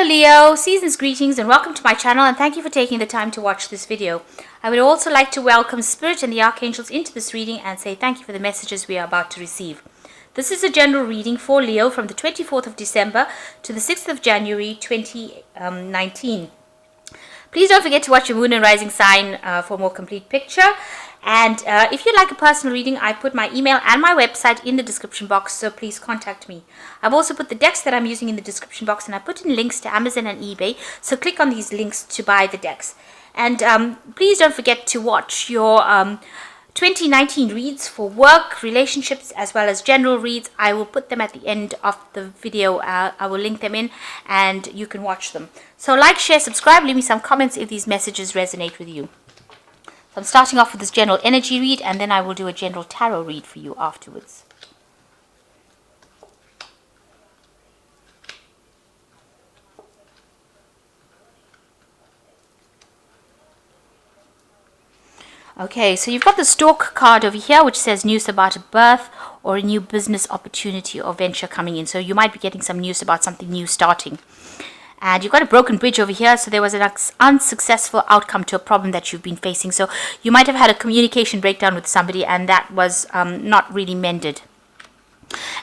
Leo, season's greetings and welcome to my channel, and thank you for taking the time to watch this video. I would also like to welcome Spirit and the Archangels into this reading and say thank you for the messages we are about to receive. This is a general reading for Leo from the 24th of December to the 6th of January 2019. Please don't forget to watch your moon and rising sign for a more complete picture. And if you'd like a personal reading, I put my email and my website in the description box, so please contact me. I've also put the decks that I'm using in the description box, and I put in links to Amazon and eBay, so click on these links to buy the decks. And please don't forget to watch your 2019 reads for work, relationships, as well as general reads. I will put them at the end of the video. I will link them in and you can watch them. So like, share, subscribe, leave me some comments if these messages resonate with you. I'm starting off with this general energy read, and then I will do a general tarot read for you afterwards. Okay, so you've got the Stork card over here, which says news about a birth or a new business opportunity or venture coming in. So you might be getting some news about something new starting. And you've got a broken bridge over here, so there was an unsuccessful outcome to a problem that you've been facing. So you might have had a communication breakdown with somebody, and that was not really mended.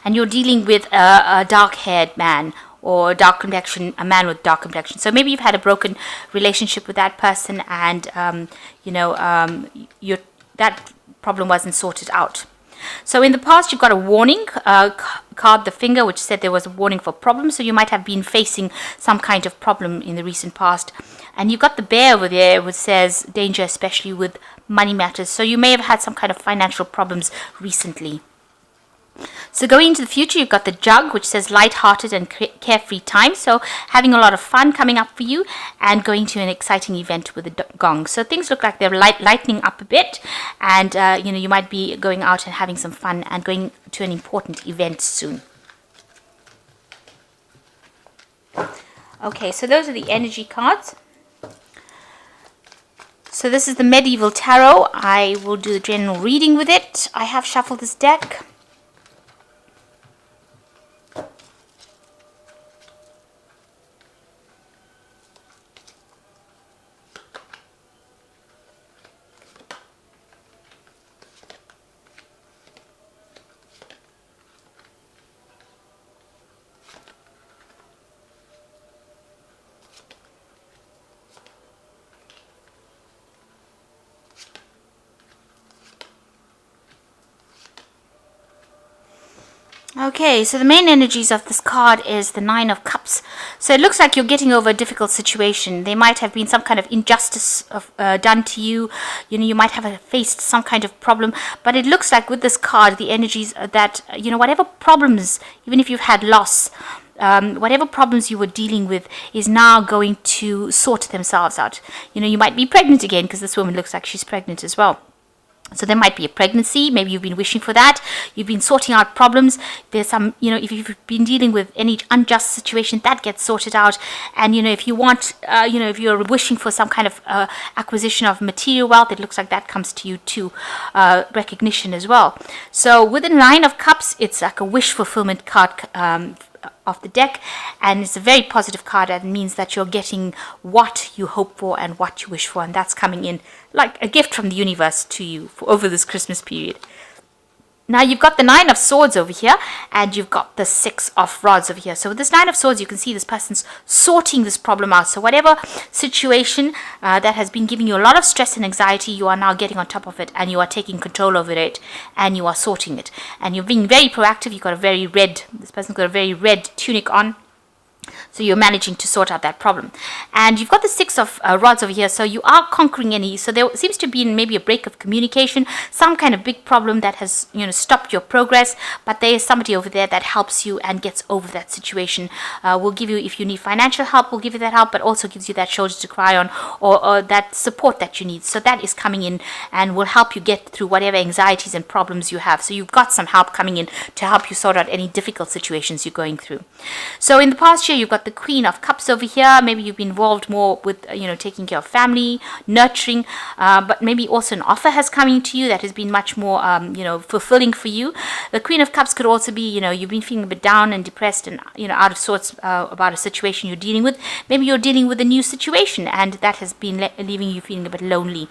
And you're dealing with a dark-haired man or dark complexion, a man with dark complexion. So maybe you've had a broken relationship with that person, and that problem wasn't sorted out. So in the past, you've got a warning card, the finger, which said there was a warning for problems. So you might have been facing some kind of problem in the recent past. And you've got the bear over there, which says danger, especially with money matters. So you may have had some kind of financial problems recently. So going into the future, you've got the jug, which says light-hearted and carefree time. So having a lot of fun coming up for you and going to an exciting event with the gong. So things look like they're lightening up a bit, and you might be going out and having some fun and going to an important event soon. Okay, so those are the energy cards. So this is the Medieval Tarot. I will do the general reading with it. I have shuffled this deck. Okay, so the main energies of this card is the Nine of Cups. So it looks like you're getting over a difficult situation. There might have been some kind of injustice done to you. You might have faced some kind of problem. But it looks like with this card, the energies are that, whatever problems, even if you've had loss, whatever problems you were dealing with is now going to sort themselves out. You might be pregnant again, because this woman looks like she's pregnant as well. So there might be a pregnancy. Maybe you've been wishing for that. You've been sorting out problems. There's some, if you've been dealing with any unjust situation, that gets sorted out. And, if you want, if you're wishing for some kind of acquisition of material wealth, it looks like that comes to you too, recognition as well. So with the Nine of Cups, it's like a wish fulfillment card of the deck, and it's a very positive card. That means that you're getting what you hope for and what you wish for, and that's coming in like a gift from the universe to you over this Christmas period. Now you've got the Nine of Swords over here, and you've got the Six of Rods over here. So with this Nine of Swords, you can see this person's sorting this problem out. So whatever situation that has been giving you a lot of stress and anxiety, you are now getting on top of it, and you are taking control over it, and you are sorting it. And you're being very proactive. You've got this person's got a very red tunic on. So you're managing to sort out that problem. And you've got the Six of Rods over here. So you are conquering any. So there seems to be maybe a break of communication, some kind of big problem that has, stopped your progress. But there is somebody over there that helps you and gets over that situation. Will give you, if you need financial help, will give you that help, but also gives you that shoulder to cry on, or that support that you need. So that is coming in and will help you get through whatever anxieties and problems you have. So you've got some help coming in to help you sort out any difficult situations you're going through. So in the past year, future, you've got the Queen of Cups over here. Maybe you've been involved more with, taking care of family, nurturing, but maybe also an offer has come into you that has been much more, fulfilling for you. The Queen of Cups could also be, you've been feeling a bit down and depressed and, out of sorts about a situation you're dealing with. Maybe you're dealing with a new situation and that has been leaving you feeling a bit lonely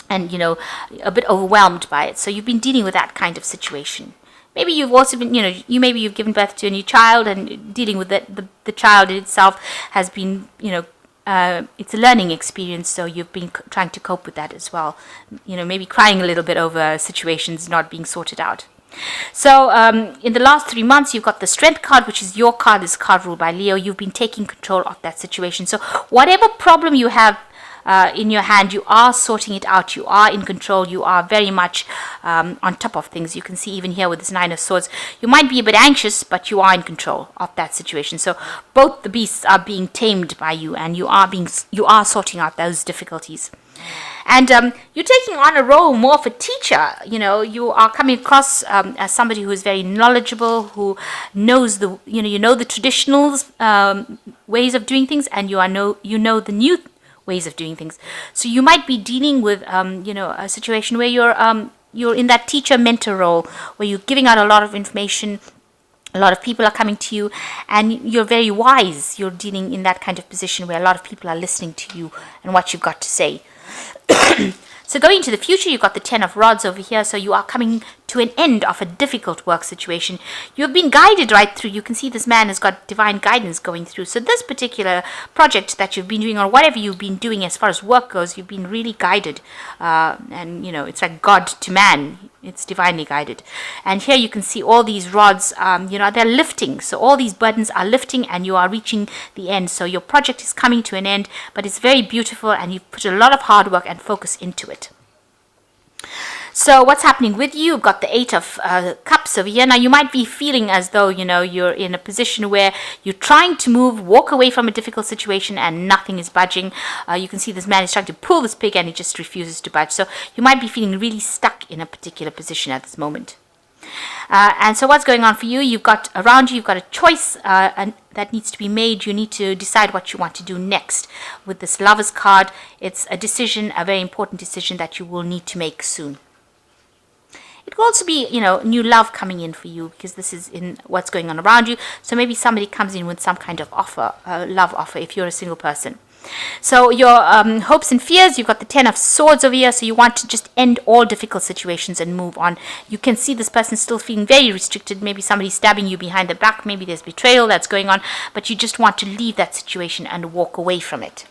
and, a bit overwhelmed by it. So you've been dealing with that kind of situation. Maybe you've also been, maybe you've given birth to a new child and dealing with the child itself has been, it's a learning experience. So you've been trying to cope with that as well. Maybe crying a little bit over situations not being sorted out. So in the last 3 months, you've got the Strength card, which is your card, this card ruled by Leo. You've been taking control of that situation. So whatever problem you have in your hand, you are sorting it out, you are in control, you are very much on top of things. You can see even here with this Nine of Swords, you might be a bit anxious, but you are in control of that situation. So both the beasts are being tamed by you, and you are sorting out those difficulties. And you're taking on a role more of a teacher. You are coming across as somebody who is very knowledgeable, who knows the traditional ways of doing things, and you know the new ways of doing things. So you might be dealing with a situation where you're in that teacher mentor role, where you're giving out a lot of information. A lot of people are coming to you and you're very wise. You're dealing in that kind of position where a lot of people are listening to you and what you've got to say. So going into the future, you've got the Ten of Rods over here. So you are coming to an end of a difficult work situation. You've been guided right through. You can see this man has got divine guidance going through. So this particular project that you've been doing, or whatever you've been doing as far as work goes, you've been really guided. And it's like God to man. It's divinely guided. And here you can see all these rods, they're lifting. So all these burdens are lifting and you are reaching the end. So your project is coming to an end, but it's very beautiful and you've put a lot of hard work and focus into it. So what's happening with you? You've got the Eight of Cups over here. Now you might be feeling as though, you're in a position where you're trying to walk away from a difficult situation and nothing is budging. You can see this man is trying to pull this pig and he just refuses to budge. So you might be feeling really stuck in a particular position at this moment. And so what's going on for you? You've got a choice that needs to be made. You need to decide what you want to do next. With this Lover's card, it's a decision, a very important decision that you will need to make soon. It could also be, new love coming in for you because this is in what's going on around you. So maybe somebody comes in with some kind of offer, love offer, if you're a single person. So your hopes and fears, you've got the Ten of Swords over here. So you want to just end all difficult situations and move on. You can see this person still feeling very restricted. Maybe somebody's stabbing you behind the back. Maybe there's betrayal that's going on. But you just want to leave that situation and walk away from it.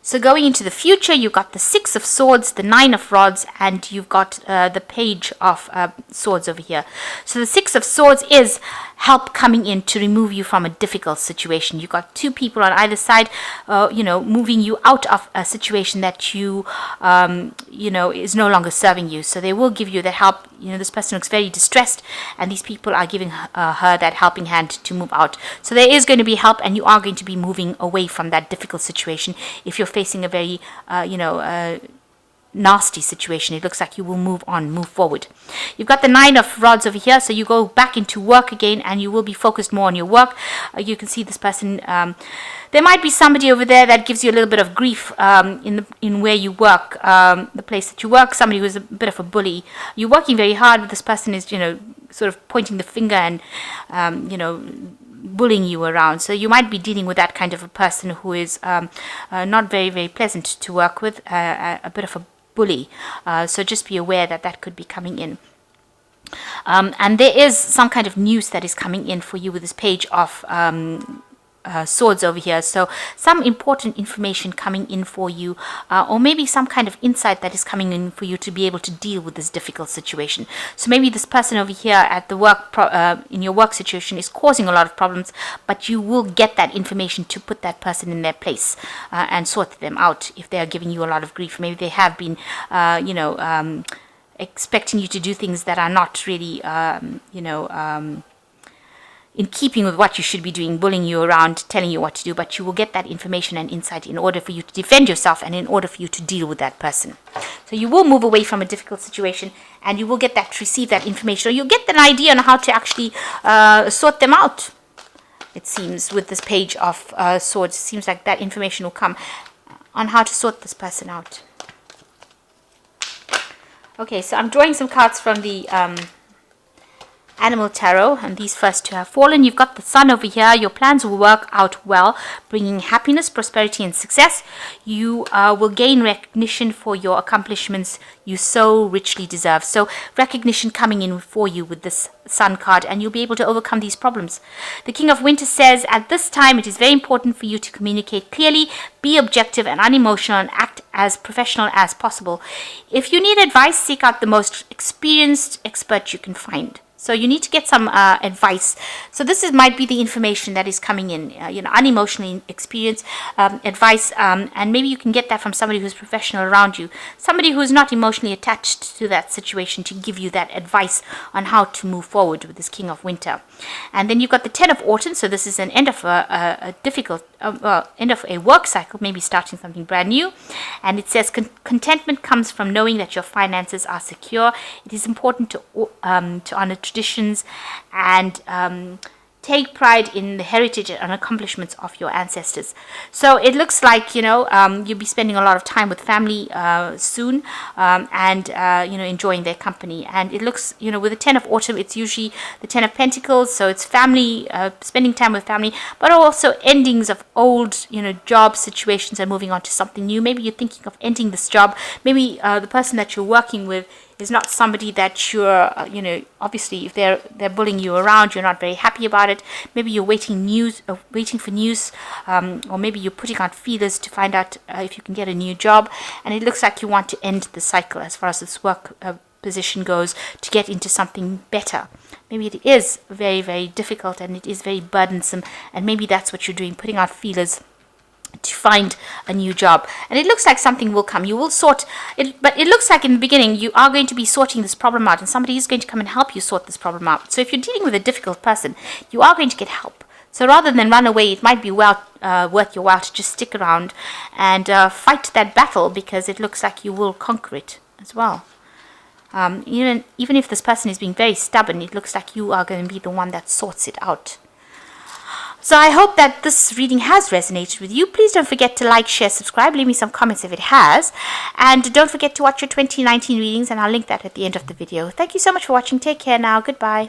So going into the future, you've got the Six of Swords, the Nine of Rods, and you've got the Page of Swords over here. So the Six of Swords is help coming in to remove you from a difficult situation. You've got two people on either side, moving you out of a situation that you, is no longer serving you. So they will give you that help. This person looks very distressed, and these people are giving her that helping hand to move out. So there is going to be help, and you are going to be moving away from that difficult situation. If you're facing a very, nasty situation, it looks like you will move forward. You've got the Nine of Rods over here, so you go back into work again and you will be focused more on your work. You can see this person, there might be somebody over there that gives you a little bit of grief in where you work, the place that you work, somebody who's a bit of a bully. You're working very hard, but this person is, sort of pointing the finger and, bullying you around. So you might be dealing with that kind of a person who is not very, very pleasant to work with, a bit of a bully. So just be aware that could be coming in. And there is some kind of news that is coming in for you with this Page of Swords over here. So some important information coming in for you, or maybe some kind of insight that is coming in for you to be able to deal with this difficult situation. So maybe this person over here at the work, in your work situation is causing a lot of problems, but you will get that information to put that person in their place and sort them out if they are giving you a lot of grief. Maybe they have been, expecting you to do things that are not really, in keeping with what you should be doing, bullying you around, telling you what to do, but you will get that information and insight in order for you to defend yourself and in order for you to deal with that person. So you will move away from a difficult situation and you will receive that information, or you'll get an idea on how to actually sort them out. it seems, with this page of swords. It seems like that information will come on how to sort this person out. Okay, so I'm drawing some cards from the Animal Tarot, and these first two have fallen. You've got the Sun over here. Your plans will work out well, bringing happiness, prosperity, and success. You will gain recognition for your accomplishments you so richly deserve. So recognition coming in for you with this Sun card, and you'll be able to overcome these problems. The King of Winter says, at this time, it is very important for you to communicate clearly, be objective and unemotional, and act as professional as possible. If you need advice, seek out the most experienced expert you can find. So you need to get some advice. So this might be the information that is coming in, unemotionally experienced advice, and maybe you can get that from somebody who's professional around you, somebody who's not emotionally attached to that situation, to give you that advice on how to move forward with this King of Winter. And then you've got the Ten of Autumn. So this is an end of a difficult end of a work cycle, maybe starting something brand new. And it says contentment comes from knowing that your finances are secure. It is important to honor traditions and take pride in the heritage and accomplishments of your ancestors. So it looks like, you'll be spending a lot of time with family soon, and enjoying their company. And it looks, with the Ten of Autumn, it's usually the Ten of Pentacles, so it's family, spending time with family, but also endings of old, job situations and moving on to something new. Maybe you're thinking of ending this job. Maybe the person that you're working with is not somebody that you're, obviously if they're bullying you around, you're not very happy about it. Maybe you're waiting for news, or maybe you're putting out feelers to find out if you can get a new job. And it looks like you want to end the cycle as far as this work position goes, to get into something better. Maybe it is very, very difficult and it is very burdensome, and maybe that's what you're doing, putting out feelers to find a new job. And it looks like something will come. You will sort it, but it looks like in the beginning you are going to be sorting this problem out, and somebody is going to come and help you sort this problem out. So if you're dealing with a difficult person, you are going to get help. So rather than run away, it might be worth your while to just stick around and fight that battle, because it looks like you will conquer it as well. Even if this person is being very stubborn, it looks like you are going to be the one that sorts it out. So I hope that this reading has resonated with you. Please don't forget to like, share, subscribe. Leave me some comments if it has. And don't forget to watch your 2019 readings, and I'll link that at the end of the video. Thank you so much for watching. Take care now. Goodbye.